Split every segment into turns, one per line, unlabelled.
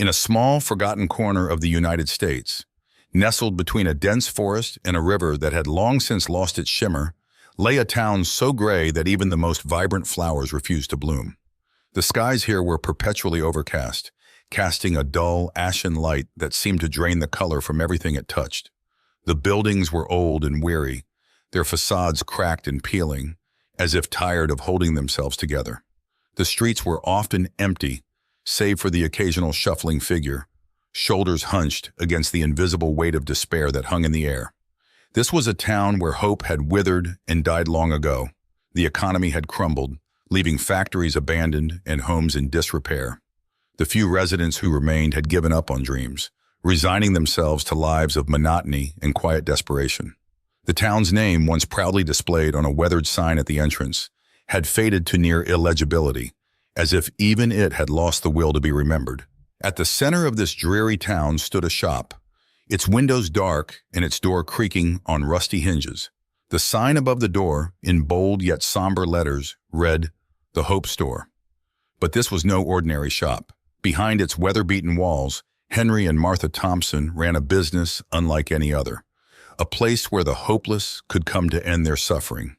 In a small, forgotten corner of the United States, nestled between a dense forest and a river that had long since lost its shimmer, lay a town so gray that even the most vibrant flowers refused to bloom. The skies here were perpetually overcast, casting a dull, ashen light that seemed to drain the color from everything it touched. The buildings were old and weary, their facades cracked and peeling, as if tired of holding themselves together. The streets were often empty, save for the occasional shuffling figure, shoulders hunched against the invisible weight of despair that hung in the air. This was a town where hope had withered and died long ago. The economy had crumbled, leaving factories abandoned and homes in disrepair. The few residents who remained had given up on dreams, resigning themselves to lives of monotony and quiet desperation. The town's name, once proudly displayed on a weathered sign at the entrance, had faded to near illegibility, as if even it had lost the will to be remembered. At the center of this dreary town stood a shop, its windows dark and its door creaking on rusty hinges. The sign above the door, in bold yet somber letters, read, "The Hope Store." But this was no ordinary shop. Behind its weather-beaten walls, Henry and Martha Thompson ran a business unlike any other, a place where the hopeless could come to end their suffering.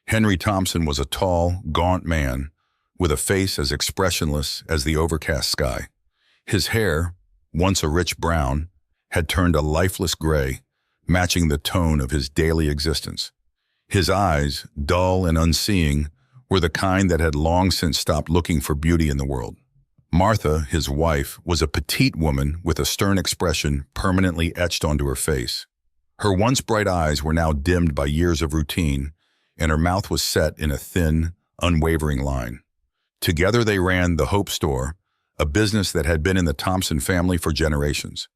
Henry Thompson was a tall, gaunt man, with a face as expressionless as the overcast sky. His hair, once a rich brown, had turned a lifeless gray, matching the tone of his daily existence. His eyes, dull and unseeing, were the kind that had long since stopped looking for beauty in the world. Martha, his wife, was a petite woman with a stern expression permanently etched onto her face. Her once bright eyes were now dimmed by years of routine, and her mouth was set in a thin, unwavering line. Together they ran the Hope Store, a business that had been in the Thompson family for generations.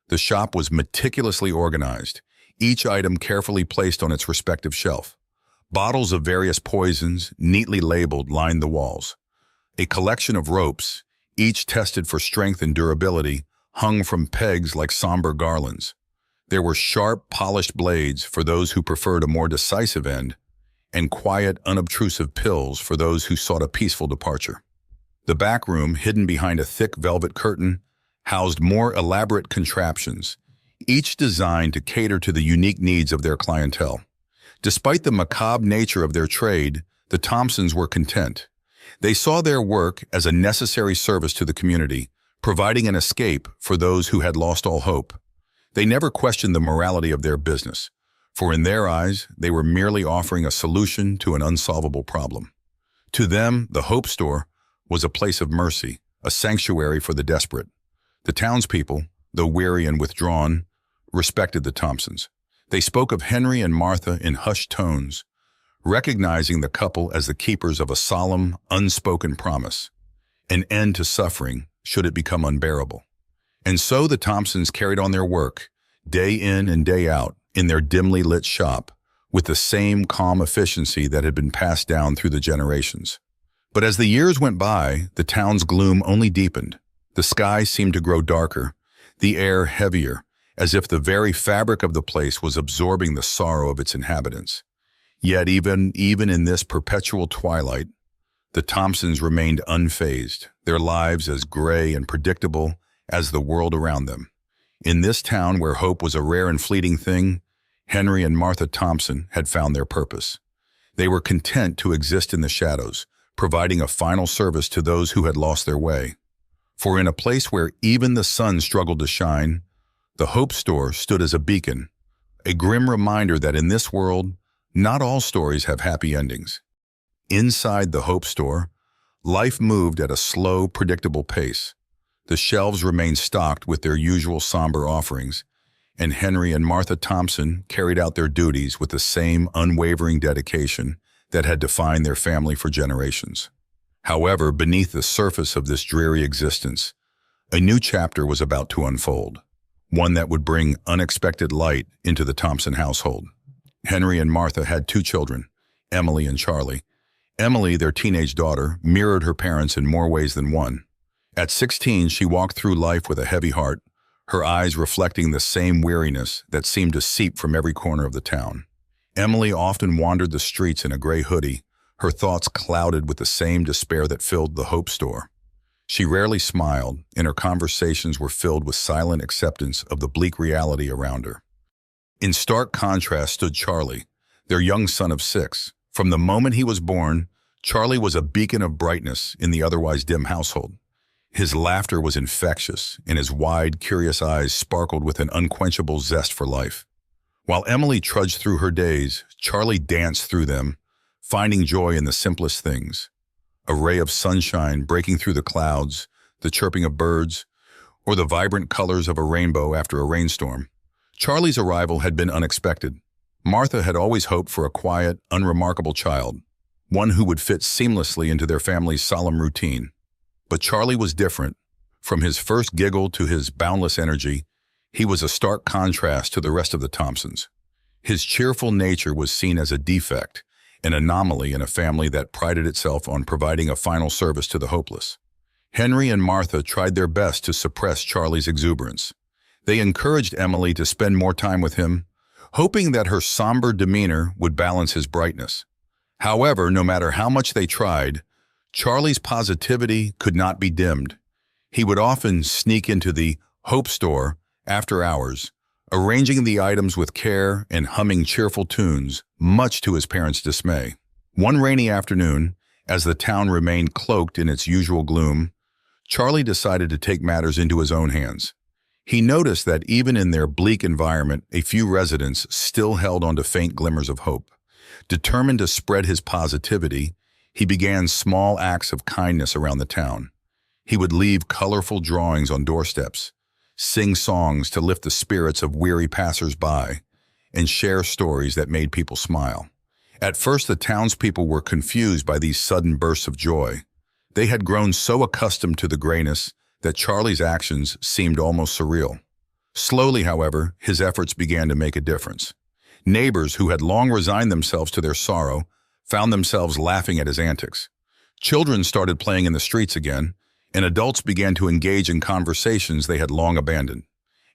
The shop was meticulously organized, each item carefully placed on its respective shelf. Bottles of various poisons, neatly labeled, lined the walls. A collection of ropes, each tested for strength and durability, hung from pegs like somber garlands. There were sharp, polished blades for those who preferred a more decisive end, and quiet, unobtrusive pills for those who sought a peaceful departure. The back room, hidden behind a thick velvet curtain, housed more elaborate contraptions, each designed to cater to the unique needs of their clientele. Despite the macabre nature of their trade, the Thompsons were content. They saw their work as a necessary service to the community, providing an escape for those who had lost all hope. They never questioned the morality of their business, for in their eyes, they were merely offering a solution to an unsolvable problem. To them, the Hope Store was a place of mercy, a sanctuary for the desperate. The townspeople, though weary and withdrawn, respected the Thompsons. They spoke of Henry and Martha in hushed tones, recognizing the couple as the keepers of a solemn, unspoken promise, an end to suffering should it become unbearable. And so the Thompsons carried on their work, day in and day out, in their dimly lit shop, with the same calm efficiency that had been passed down through the generations. But as the years went by, the town's gloom only deepened. The sky seemed to grow darker, the air heavier, as if the very fabric of the place was absorbing the sorrow of its inhabitants. Yet even in this perpetual twilight, the Thompsons remained unfazed, their lives as gray and predictable as the world around them. In this town where hope was a rare and fleeting thing, Henry and Martha Thompson had found their purpose. They were content to exist in the shadows, providing a final service to those who had lost their way. For in a place where even the sun struggled to shine, the Hope Store stood as a beacon, a grim reminder that in this world, not all stories have happy endings. Inside the Hope Store, life moved at a slow, predictable pace. The shelves remained stocked with their usual somber offerings, and Henry and Martha Thompson carried out their duties with the same unwavering dedication that had defined their family for generations. However, beneath the surface of this dreary existence, a new chapter was about to unfold, one that would bring unexpected light into the Thompson household. Henry and Martha had two children, Emily and Charlie. Emily, their teenage daughter, mirrored her parents in more ways than one. At 16, she walked through life with a heavy heart, her eyes reflecting the same weariness that seemed to seep from every corner of the town. Emily often wandered the streets in a gray hoodie, her thoughts clouded with the same despair that filled the Hope Store. She rarely smiled, and her conversations were filled with silent acceptance of the bleak reality around her. In stark contrast stood Charlie, their young son of 6. From the moment he was born, Charlie was a beacon of brightness in the otherwise dim household. His laughter was infectious, and his wide, curious eyes sparkled with an unquenchable zest for life. While Emily trudged through her days, Charlie danced through them, finding joy in the simplest things. A ray of sunshine breaking through the clouds, the chirping of birds, or the vibrant colors of a rainbow after a rainstorm. Charlie's arrival had been unexpected. Martha had always hoped for a quiet, unremarkable child, one who would fit seamlessly into their family's solemn routine. But Charlie was different. From his first giggle to his boundless energy, he was a stark contrast to the rest of the Thompsons. His cheerful nature was seen as a defect, an anomaly in a family that prided itself on providing a final service to the hopeless. Henry and Martha tried their best to suppress Charlie's exuberance. They encouraged Emily to spend more time with him, hoping that her somber demeanor would balance his brightness. However, no matter how much they tried, Charlie's positivity could not be dimmed. He would often sneak into the Hope store after hours, arranging the items with care and humming cheerful tunes, much to his parents' dismay. One rainy afternoon, as the town remained cloaked in its usual gloom, Charlie decided to take matters into his own hands. He noticed that even in their bleak environment, a few residents still held on to faint glimmers of hope. Determined to spread his positivity, he began small acts of kindness around the town. He would leave colorful drawings on doorsteps, sing songs to lift the spirits of weary passers-by, and share stories that made people smile. At first, the townspeople were confused by these sudden bursts of joy. They had grown so accustomed to the grayness that Charlie's actions seemed almost surreal. Slowly, however, his efforts began to make a difference. Neighbors who had long resigned themselves to their sorrow found themselves laughing at his antics. Children started playing in the streets again, and adults began to engage in conversations they had long abandoned.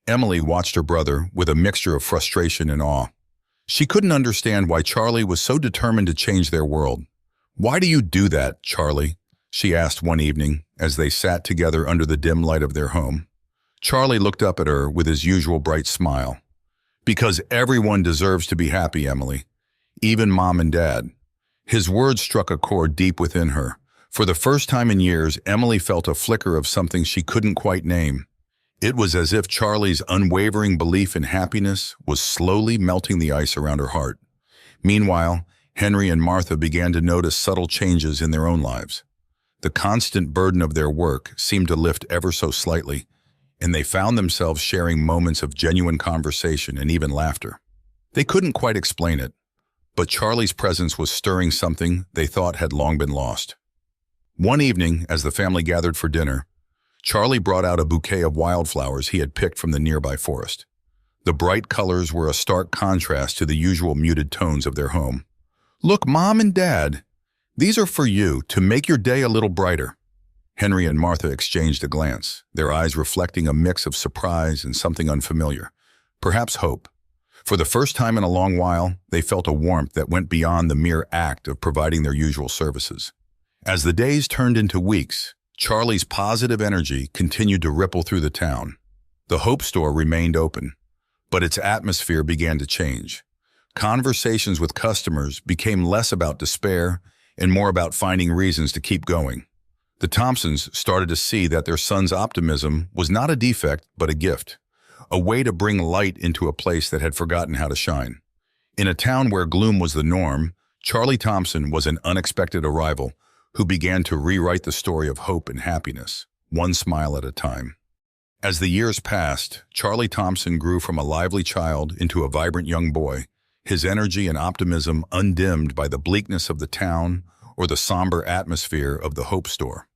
Emily watched her brother with a mixture of frustration and awe. She couldn't understand why Charlie was so determined to change their world. "Why do you do that, Charlie?" she asked one evening as they sat together under the dim light of their home. Charlie looked up at her with his usual bright smile. "Because everyone deserves to be happy, Emily. Even Mom and Dad." His words struck a chord deep within her. For the first time in years, Emily felt a flicker of something she couldn't quite name. It was as if Charlie's unwavering belief in happiness was slowly melting the ice around her heart. Meanwhile, Henry and Martha began to notice subtle changes in their own lives. The constant burden of their work seemed to lift ever so slightly, and they found themselves sharing moments of genuine conversation and even laughter. They couldn't quite explain it, but Charlie's presence was stirring something they thought had long been lost. One evening, as the family gathered for dinner, Charlie brought out a bouquet of wildflowers he had picked from the nearby forest. The bright colors were a stark contrast to the usual muted tones of their home. "Look, Mom and Dad, these are for you to make your day a little brighter." Henry and Martha exchanged a glance, their eyes reflecting a mix of surprise and something unfamiliar, perhaps hope. For the first time in a long while, they felt a warmth that went beyond the mere act of providing their usual services. As the days turned into weeks, Charlie's positive energy continued to ripple through the town. The Hope store remained open, but its atmosphere began to change. Conversations with customers became less about despair and more about finding reasons to keep going. The Thompsons started to see that their son's optimism was not a defect, but a gift, a way to bring light into a place that had forgotten how to shine. In a town where gloom was the norm, Charlie Thompson was an unexpected arrival who began to rewrite the story of hope and happiness, one smile at a time. As the years passed, Charlie Thompson grew from a lively child into a vibrant young boy, his energy and optimism undimmed by the bleakness of the town or the somber atmosphere of the Hope store.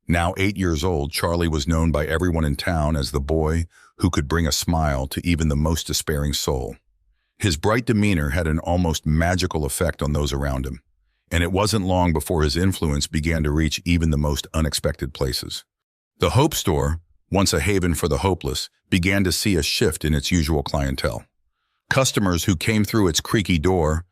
Now 8 years old, Charlie was known by everyone in town as the boy who could bring a smile to even the most despairing soul. His bright demeanor had an almost magical effect on those around him, and it wasn't long before his influence began to reach even the most unexpected places. The Hope store, once a haven for the hopeless, began to see a shift in its usual clientele. Customers who came through its creaky door,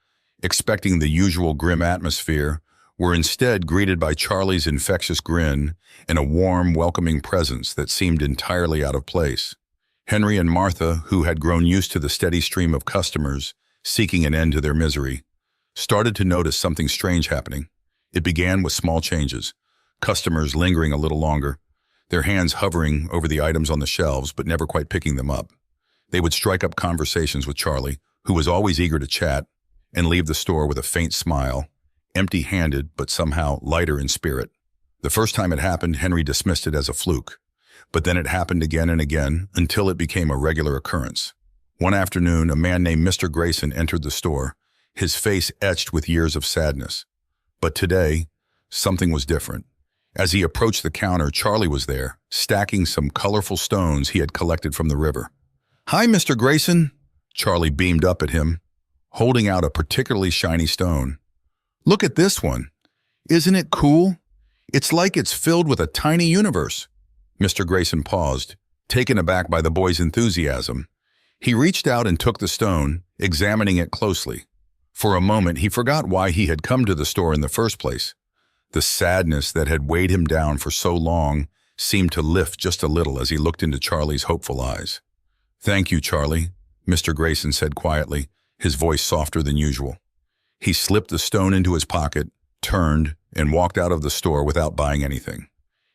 expecting the usual grim atmosphere, were instead greeted by Charlie's infectious grin and a warm, welcoming presence that seemed entirely out of place. Henry and Martha, who had grown used to the steady stream of customers seeking an end to their misery, started to notice something strange happening. It began with small changes, customers lingering a little longer, their hands hovering over the items on the shelves but never quite picking them up. They would strike up conversations with Charlie, who was always eager to chat, and leave the store with a faint smile, empty-handed but somehow lighter in spirit. The first time it happened, Henry dismissed it as a fluke, but then it happened again and again until it became a regular occurrence. One afternoon, a man named Mr. Grayson entered the store, his face etched with years of sadness. But today, something was different. As he approached the counter, Charlie was there, stacking some colorful stones he had collected from the river. "Hi, Mr. Grayson," Charlie beamed up at him, holding out a particularly shiny stone. "Look at this one. Isn't it cool? It's like it's filled with a tiny universe." Mr. Grayson paused, taken aback by the boy's enthusiasm. He reached out and took the stone, examining it closely. For a moment, he forgot why he had come to the store in the first place. The sadness that had weighed him down for so long seemed to lift just a little as he looked into Charlie's hopeful eyes. "Thank you, Charlie," Mr. Grayson said quietly, his voice softer than usual. He slipped the stone into his pocket, turned, and walked out of the store without buying anything.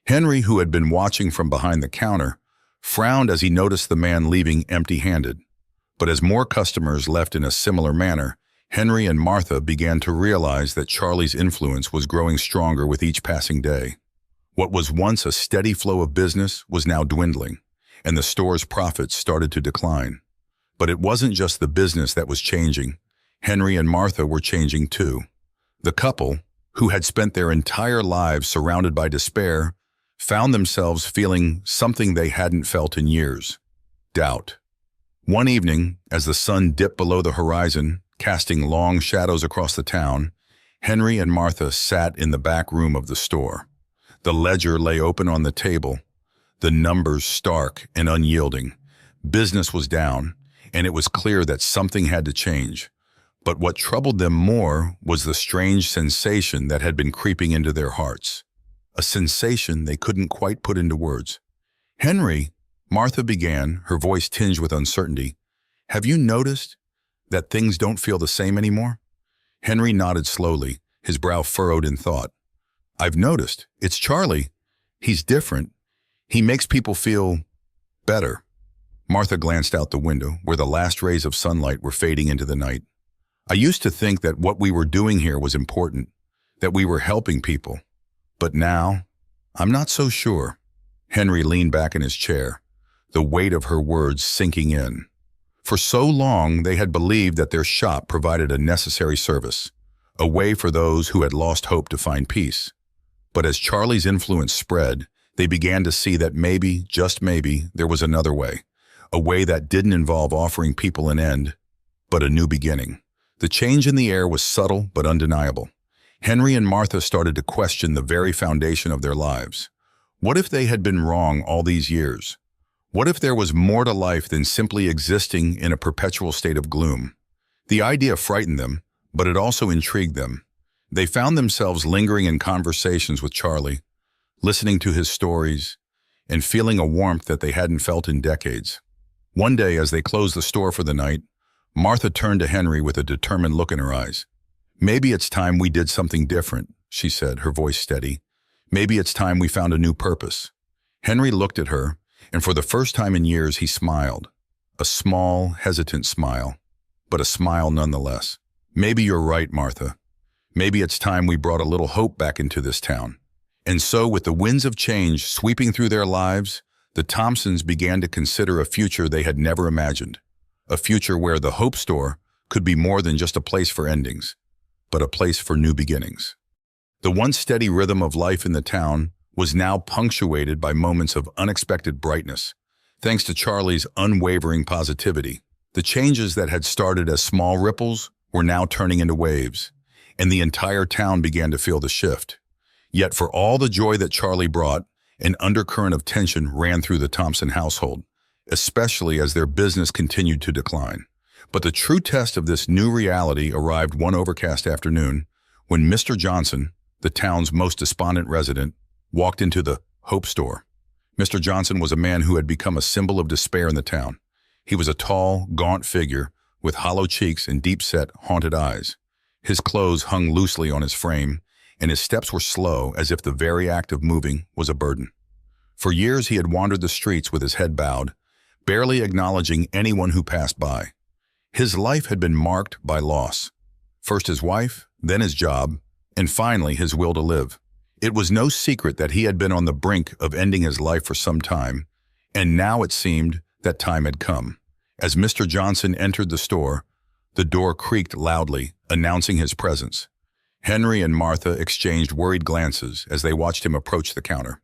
Henry, who had been watching from behind the counter, frowned as he noticed the man leaving empty-handed. But as more customers left in a similar manner, Henry and Martha began to realize that Charlie's influence was growing stronger with each passing day. What was once a steady flow of business was now dwindling, and the store's profits started to decline. But it wasn't just the business that was changing. Henry and Martha were changing too. The couple, who had spent their entire lives surrounded by despair, found themselves feeling something they hadn't felt in years: doubt. One evening, as the sun dipped below the horizon, casting long shadows across the town, Henry and Martha sat in the back room of the store. The ledger lay open on the table, the numbers stark and unyielding. Business was down, and it was clear that something had to change. But what troubled them more was the strange sensation that had been creeping into their hearts. A sensation they couldn't quite put into words. "Henry," Martha began, her voice tinged with uncertainty, "have you noticed that things don't feel the same anymore?" Henry nodded slowly, his brow furrowed in thought. "I've noticed. It's Charlie. He's different. He makes people feel better." Martha glanced out the window, where the last rays of sunlight were fading into the night. "I used to think that what we were doing here was important, that we were helping people. But now, I'm not so sure." Henry leaned back in his chair, the weight of her words sinking in. For so long, they had believed that their shop provided a necessary service, a way for those who had lost hope to find peace. But as Charlie's influence spread, they began to see that maybe, just maybe, there was another way, a way that didn't involve offering people an end, but a new beginning. The change in the air was subtle but undeniable. Henry and Martha started to question the very foundation of their lives. What if they had been wrong all these years? What if there was more to life than simply existing in a perpetual state of gloom? The idea frightened them, but it also intrigued them. They found themselves lingering in conversations with Charlie, listening to his stories, and feeling a warmth that they hadn't felt in decades. One day, as they closed the store for the night, Martha turned to Henry with a determined look in her eyes. "Maybe it's time we did something different," she said, her voice steady. "Maybe it's time we found a new purpose." Henry looked at her, and for the first time in years he smiled. A small, hesitant smile, but a smile nonetheless. "Maybe you're right, Martha. Maybe it's time we brought a little hope back into this town." And so, with the winds of change sweeping through their lives, the Thompsons began to consider a future they had never imagined. A future where the Hope Store could be more than just a place for endings, but a place for new beginnings. The once steady rhythm of life in the town was now punctuated by moments of unexpected brightness. Thanks to Charlie's unwavering positivity, the changes that had started as small ripples were now turning into waves, and the entire town began to feel the shift. Yet for all the joy that Charlie brought, an undercurrent of tension ran through the Thompson household, especially as their business continued to decline. But the true test of this new reality arrived one overcast afternoon when Mr. Johnson, the town's most despondent resident, walked into the Hope store. Mr. Johnson was a man who had become a symbol of despair in the town. He was a tall, gaunt figure with hollow cheeks and deep-set, haunted eyes. His clothes hung loosely on his frame, and his steps were slow, as if the very act of moving was a burden. For years he had wandered the streets with his head bowed, barely acknowledging anyone who passed by. His life had been marked by loss. First his wife, then his job, and finally his will to live. It was no secret that he had been on the brink of ending his life for some time, and now it seemed that time had come. As Mr. Johnson entered the store, the door creaked loudly, announcing his presence. Henry and Martha exchanged worried glances as they watched him approach the counter.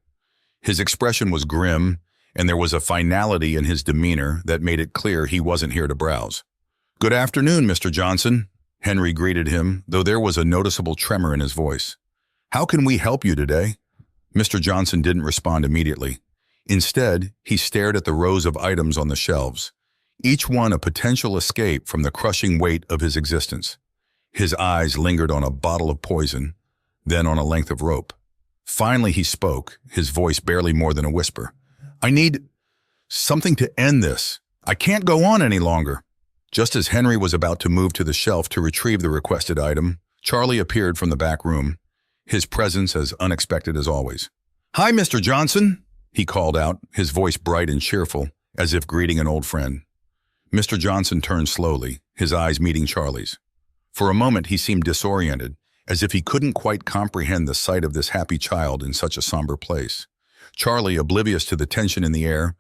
His expression was grim, and there was a finality in his demeanor that made it clear he wasn't here to browse. "Good afternoon, Mr. Johnson," Henry greeted him, though there was a noticeable tremor in his voice. "How can we help you today?" Mr. Johnson didn't respond immediately. Instead, he stared at the rows of items on the shelves, each one a potential escape from the crushing weight of his existence. His eyes lingered on a bottle of poison, then on a length of rope. Finally he spoke, his voice barely more than a whisper. "I need something to end this. I can't go on any longer." Just as Henry was about to move to the shelf to retrieve the requested item, Charlie appeared from the back room, his presence as unexpected as always. "Hi, Mr. Johnson," he called out, his voice bright and cheerful, as if greeting an old friend. Mr. Johnson turned slowly, his eyes meeting Charlie's. For a moment he seemed disoriented, as if he couldn't quite comprehend the sight of this happy child in such a somber place. Charlie, oblivious to the tension in the air,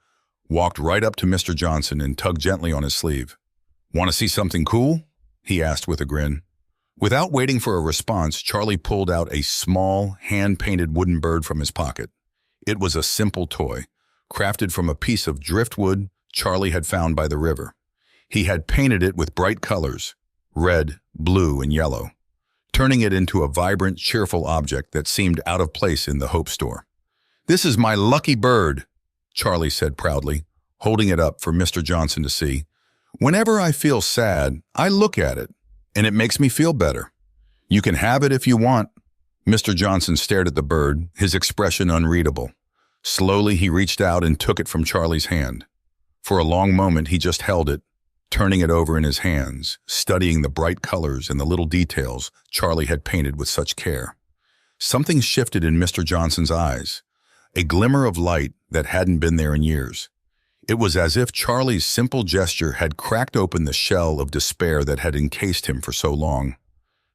walked right up to Mr. Johnson and tugged gently on his sleeve. "Want to see something cool?" he asked with a grin. Without waiting for a response, Charlie pulled out a small, hand-painted wooden bird from his pocket. It was a simple toy, crafted from a piece of driftwood Charlie had found by the river. He had painted it with bright colors, red, blue, and yellow, turning it into a vibrant, cheerful object that seemed out of place in the Hope store. "This is my lucky bird," Charlie said proudly, holding it up for Mr. Johnson to see. "Whenever I feel sad, I look at it, and it makes me feel better. You can have it if you want." Mr. Johnson stared at the bird, his expression unreadable. Slowly he reached out and took it from Charlie's hand. For a long moment he just held it, turning it over in his hands, studying the bright colors and the little details Charlie had painted with such care. Something shifted in Mr. Johnson's eyes, a glimmer of light that hadn't been there in years. It was as if Charlie's simple gesture had cracked open the shell of despair that had encased him for so long.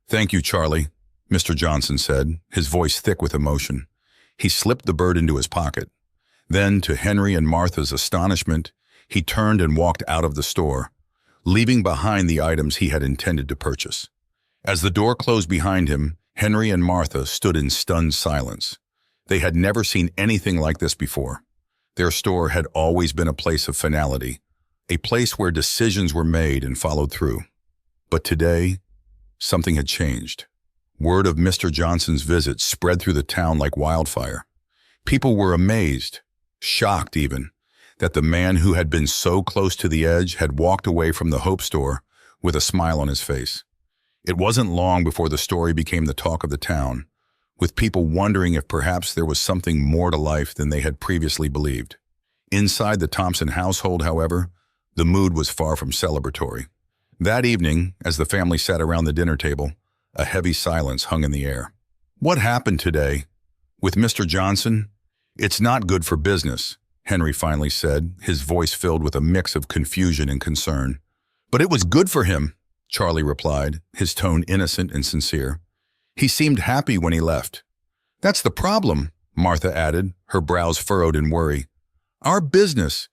"Thank you, Charlie," Mr. Johnson said, his voice thick with emotion. He slipped the bird into his pocket. Then, to Henry and Martha's astonishment, he turned and walked out of the store, leaving behind the items he had intended to purchase. As the door closed behind him, Henry and Martha stood in stunned silence. They had never seen anything like this before. Their store had always been a place of finality, a place where decisions were made and followed through. But today, something had changed. Word of Mr. Johnson's visit spread through the town like wildfire. People were amazed, shocked even, that the man who had been so close to the edge had walked away from the Hope store with a smile on his face. It wasn't long before the story became the talk of the town, with people wondering if perhaps there was something more to life than they had previously believed. Inside the Thompson household, however, the mood was far from celebratory. That evening, as the family sat around the dinner table, a heavy silence hung in the air. "What happened today? With Mr. Johnson? It's not good for business," Henry finally said, his voice filled with a mix of confusion and concern. "But it was good for him," Charlie replied, his tone innocent and sincere. "He seemed happy when he left." "That's the problem," Martha added, her brows furrowed in worry. "Our business,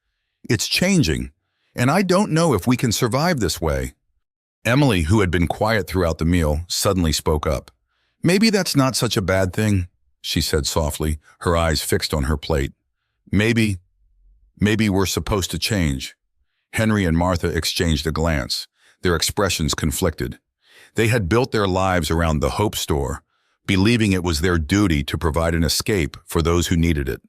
it's changing, and I don't know if we can survive this way." Emily, who had been quiet throughout the meal, suddenly spoke up. "Maybe that's not such a bad thing," she said softly, her eyes fixed on her plate. Maybe we're supposed to change." Henry and Martha exchanged a glance, their expressions conflicted. They had built their lives around the Hope store, believing it was their duty to provide an escape for those who needed it.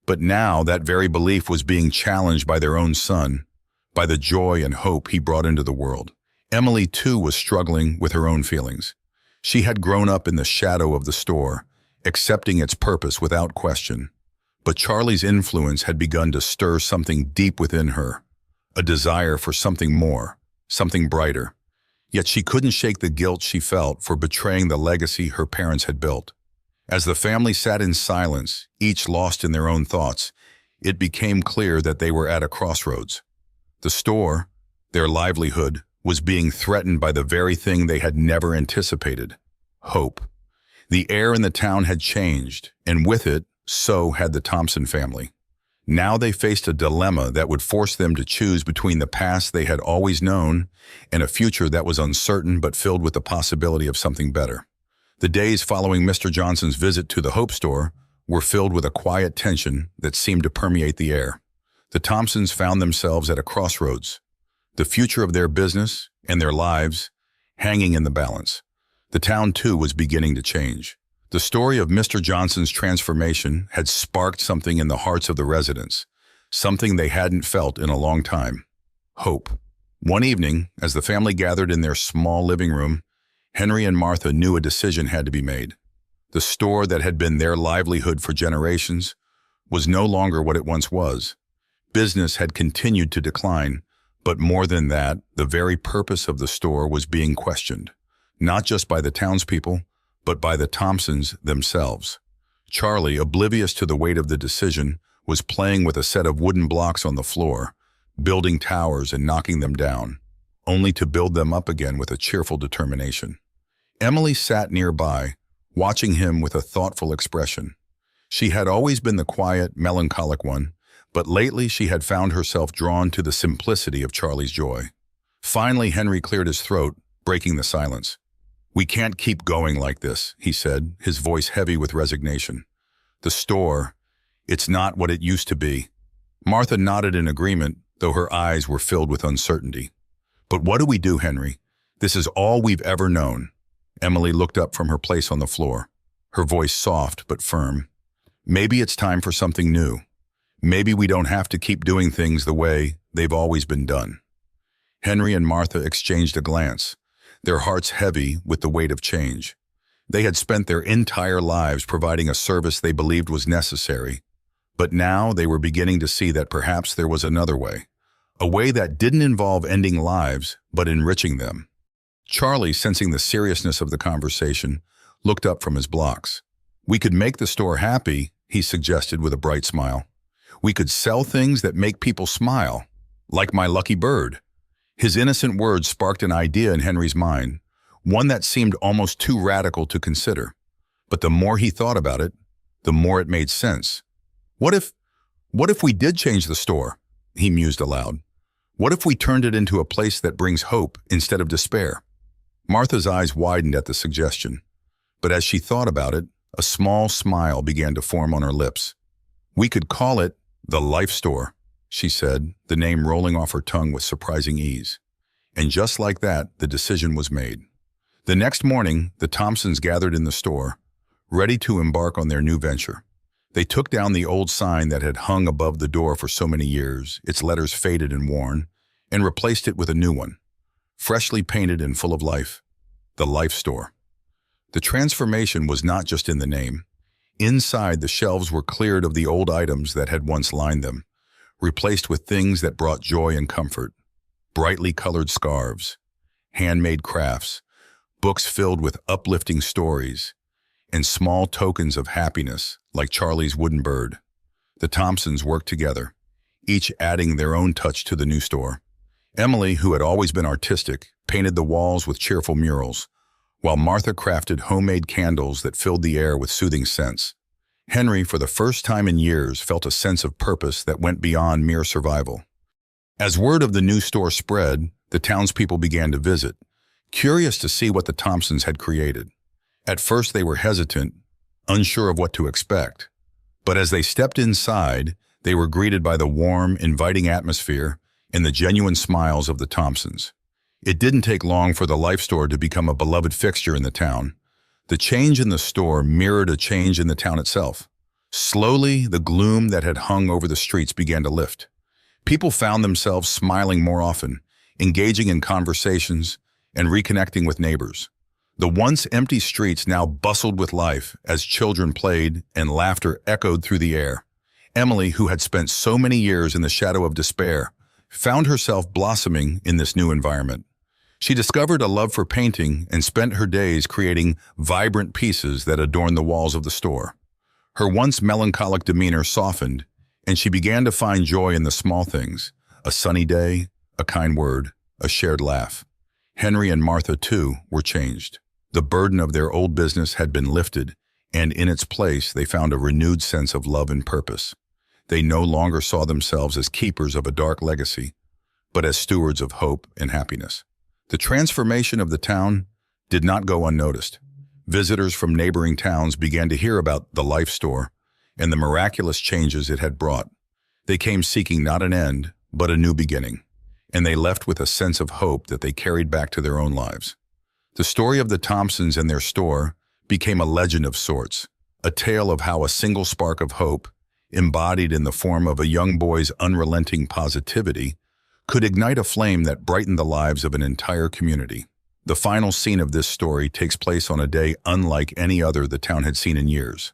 But now that very belief was being challenged by their own son, by the joy and hope he brought into the world. Emily, too, was struggling with her own feelings. She had grown up in the shadow of the store, accepting its purpose without question. But Charlie's influence had begun to stir something deep within her, a desire for something more, something brighter. Yet she couldn't shake the guilt she felt for betraying the legacy her parents had built. As the family sat in silence, each lost in their own thoughts, it became clear that they were at a crossroads. The store, their livelihood, was being threatened by the very thing they had never anticipated: hope. The air in the town had changed, and with it, so had the Thompson family. Now they faced a dilemma that would force them to choose between the past they had always known and a future that was uncertain but filled with the possibility of something better. The days following Mr. Johnson's visit to the Hope store were filled with a quiet tension that seemed to permeate the air. The Thompsons found themselves at a crossroads, the future of their business and their lives hanging in the balance. The town, too, was beginning to change. The story of Mr. Johnson's transformation had sparked something in the hearts of the residents, something they hadn't felt in a long time: hope. One evening, as the family gathered in their small living room, Henry and Martha knew a decision had to be made. The store that had been their livelihood for generations was no longer what it once was. Business had continued to decline, but more than that, the very purpose of the store was being questioned, not just by the townspeople, but by the Thompsons themselves. Charlie, oblivious to the weight of the decision, was playing with a set of wooden blocks on the floor, building towers and knocking them down, only to build them up again with a cheerful determination. Emily sat nearby, watching him with a thoughtful expression. She had always been the quiet, melancholic one, but lately she had found herself drawn to the simplicity of Charlie's joy. Finally, Henry cleared his throat, breaking the silence. "We can't keep going like this," he said, his voice heavy with resignation. "The store, it's not what it used to be." Martha nodded in agreement, though her eyes were filled with uncertainty. "But what do we do, Henry? This is all we've ever known." Emily looked up from her place on the floor, her voice soft but firm. "Maybe it's time for something new. Maybe we don't have to keep doing things the way they've always been done." Henry and Martha exchanged a glance, their hearts heavy with the weight of change. They had spent their entire lives providing a service they believed was necessary, but now they were beginning to see that perhaps there was another way, a way that didn't involve ending lives, but enriching them. Charlie, sensing the seriousness of the conversation, looked up from his blocks. "We could make the store happy," he suggested with a bright smile. "We could sell things that make people smile, like my lucky bird." His innocent words sparked an idea in Henry's mind, one that seemed almost too radical to consider. But the more he thought about it, the more it made sense. What if we did change the store?" he mused aloud. "What if we turned it into a place that brings hope instead of despair?" Martha's eyes widened at the suggestion, but as she thought about it, a small smile began to form on her lips. "We could call it the Life Store," she said, the name rolling off her tongue with surprising ease. And just like that, the decision was made. The next morning, the Thompsons gathered in the store, ready to embark on their new venture. They took down the old sign that had hung above the door for so many years, its letters faded and worn, and replaced it with a new one, freshly painted and full of life: the Life Store. The transformation was not just in the name. Inside, the shelves were cleared of the old items that had once lined them, replaced with things that brought joy and comfort: brightly colored scarves, handmade crafts, books filled with uplifting stories, and small tokens of happiness like Charlie's wooden bird. The Thompsons worked together, each adding their own touch to the new store. Emily, who had always been artistic, painted the walls with cheerful murals, while Martha crafted homemade candles that filled the air with soothing scents. Henry, for the first time in years, felt a sense of purpose that went beyond mere survival. As word of the new store spread, the townspeople began to visit, curious to see what the Thompsons had created. At first they were hesitant, unsure of what to expect. But as they stepped inside, they were greeted by the warm, inviting atmosphere and the genuine smiles of the Thompsons. It didn't take long for the Life Store to become a beloved fixture in the town. The change in the store mirrored a change in the town itself. Slowly, the gloom that had hung over the streets began to lift. People found themselves smiling more often, engaging in conversations, and reconnecting with neighbors. The once empty streets now bustled with life as children played and laughter echoed through the air. Emily, who had spent so many years in the shadow of despair, found herself blossoming in this new environment. She discovered a love for painting and spent her days creating vibrant pieces that adorned the walls of the store. Her once melancholic demeanor softened, and she began to find joy in the small things: a sunny day, a kind word, a shared laugh. Henry and Martha, too, were changed. The burden of their old business had been lifted, and in its place they found a renewed sense of love and purpose. They no longer saw themselves as keepers of a dark legacy, but as stewards of hope and happiness. The transformation of the town did not go unnoticed. Visitors from neighboring towns began to hear about the Life Store and the miraculous changes it had brought. They came seeking not an end, but a new beginning, and they left with a sense of hope that they carried back to their own lives. The story of the Thompsons and their store became a legend of sorts, a tale of how a single spark of hope, embodied in the form of a young boy's unrelenting positivity, could ignite a flame that brightened the lives of an entire community. The final scene of this story takes place on a day unlike any other the town had seen in years.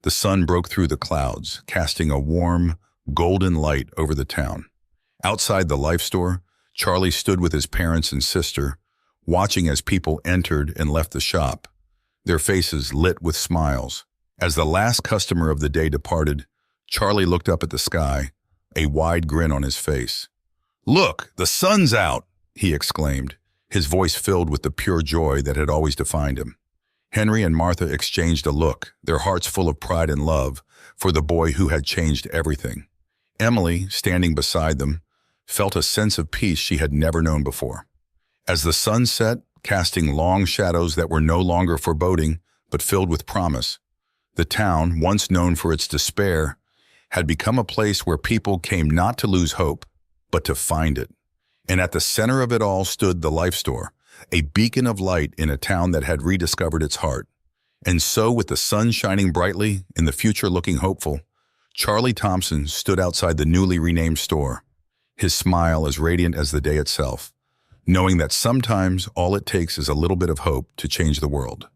The sun broke through the clouds, casting a warm, golden light over the town. Outside the Life Store, Charlie stood with his parents and sister, watching as people entered and left the shop, their faces lit with smiles. As the last customer of the day departed, Charlie looked up at the sky, a wide grin on his face. "Look, the sun's out!" he exclaimed, his voice filled with the pure joy that had always defined him. Henry and Martha exchanged a look, their hearts full of pride and love for the boy who had changed everything. Emily, standing beside them, felt a sense of peace she had never known before. As the sun set, casting long shadows that were no longer foreboding, but filled with promise, the town, once known for its despair, had become a place where people came not to lose hope, but to find it. And at the center of it all stood the Life Store, a beacon of light in a town that had rediscovered its heart. And so, with the sun shining brightly and the future looking hopeful, Charlie Thompson stood outside the newly renamed store, his smile as radiant as the day itself, knowing that sometimes all it takes is a little bit of hope to change the world.